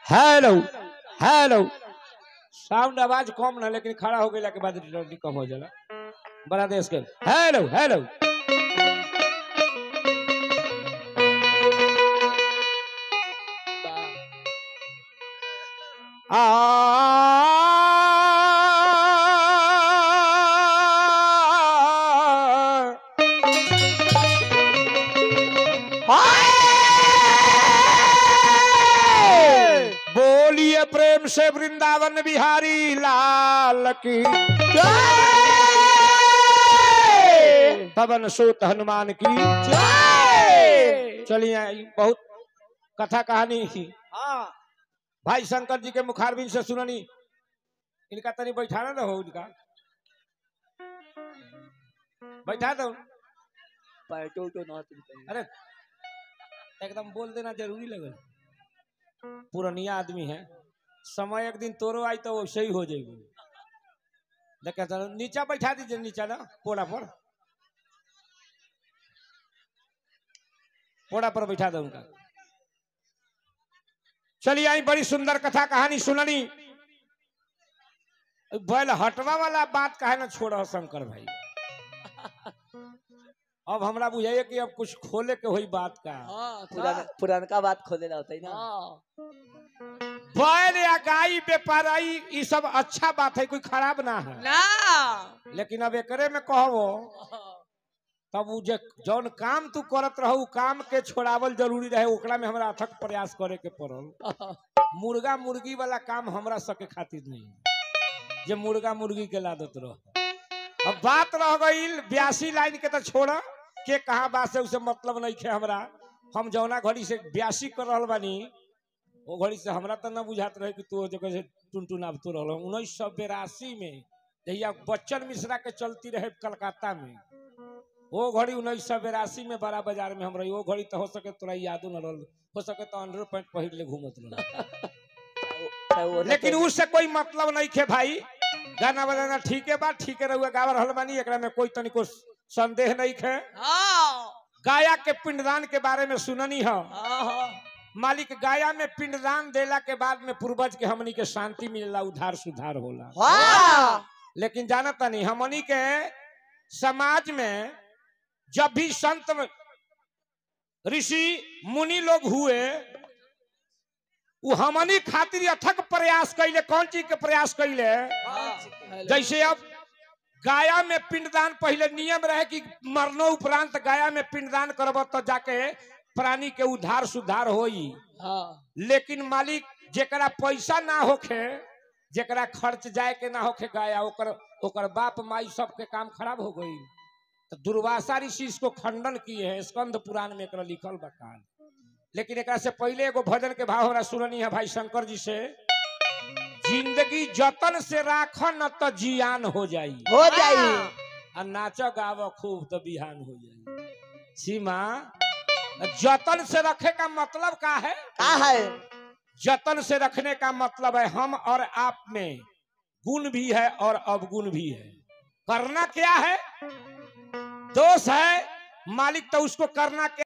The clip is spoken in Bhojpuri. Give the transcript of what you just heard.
हेलो हेलो साउंड आवाज कम ना, लेकिन खड़ा हो गया के बाद रिटर्न कम हो जाला बड़ा देश के। हेलो हेलो बोलिए प्रेम से वृंदावन बिहारी लाल की जय, पवन सुत हनुमान की जय। चलिए बहुत कथा कहानी भाई शंकर जी के मुखारबिन से सुननी। इनका तनी बैठाना ना हो, इनका बैठा दो। अरे एकदम बोल देना जरूरी लगे, पुरानिया आदमी है। समय एक दिन तोरो आई तो वैसे ही हो जाएगी। देखा चलो नीचा बैठा दीजिए, नीचा ना पोड़ा पर बैठा दो उनका। चलिए आई बड़ी सुंदर कथा कहानी सुननी। बैल हटवा वाला बात काहे ना छोड़ो शंकर भाई। अब हमरा बुझाइए कि अब कुछ खोले के हुई बात का। पुरानका बात खोले ना होता है ना। बैल या गाय व्यापारी ये सब अच्छा बात है, कोई खराब ना है ना। लेकिन अब एकरे में कहो तब जौन काम तू करत रहू काम के छोड़ावल जरूरी रहे, ओकरा में हमरा अथक प्रयास करे के पड़ल। मुर्गा मुर्गी वाला काम हमरा सके खातिर नहीं, जे मुर्गा मुर्गी के लादत रह। अब बात रह गई 82 लाइन के तो छोड़ के कहा बात से उसे मतलब नहीं खे हमरा। हम जौना घड़ी से 82 कर रहल बानी वो घड़ी से हमरा तो न बुझात रहे कि तू जगह से टुनटुनाब तो रहल। 1982 में जहिया बच्चन मिश्रा के चलती रहे कलकत्ता में, वो घड़ी 1982 में बड़ा बाजार में हम रही। वो घड़ी तो हो सके तोरा यादो न रहल, हो सके तो अंडर पैंट पहिर ले घूमत रह। लेकिन उससे कोई मतलब नहीं खे भाई। गाना बजाना ठीक है बात, ठीक है रहुआ गावा रहल बानी, एकरा में कोई तनिको संदेह नहीं खे। गाया के पिंडदान के बारे में सुननी है। मालिक गाया में पिंडदान देला के बाद में पूर्वज के हमनी के शांति मिलेला, उधार सुधार होला। लेकिन जानता नहीं हमनी के समाज में जब भी संत ऋषि मुनि लोग हुए वो हमनी खातिर अथक प्रयास कैले। कौन चीज के प्रयास कैले? जैसे अब गाया में पिंडदान पहले नियम रहे कि मरनो उपरांत गाया में पिंडदान करब तो जाके प्राणी के उद्धार सुधार होई। लेकिन मालिक जेकरा पैसा ना होखे, जेकरा खर्च जाए के ना होखे गाया, ओकर बाप माई सबके काम खराब हो गई। तो दुर्वासा ऋषि इसको खंडन किए हैं, स्कंद पुराण में एकरा लिखल बा काल। लेकिन एकरा से पहले एगो भजन के भाव हमरा सुननी है भाई शंकर जी से। जिंदगी जतन से राख न तो जियान हो जाई और नाचो गावो खूब तो बिहान हो जाई। सीमा जतन से रखे का मतलब का है? जतन से रखने का मतलब है हम और आप में गुण भी है और अवगुण भी है। करना क्या है? दोष है मालिक तो उसको करना क्या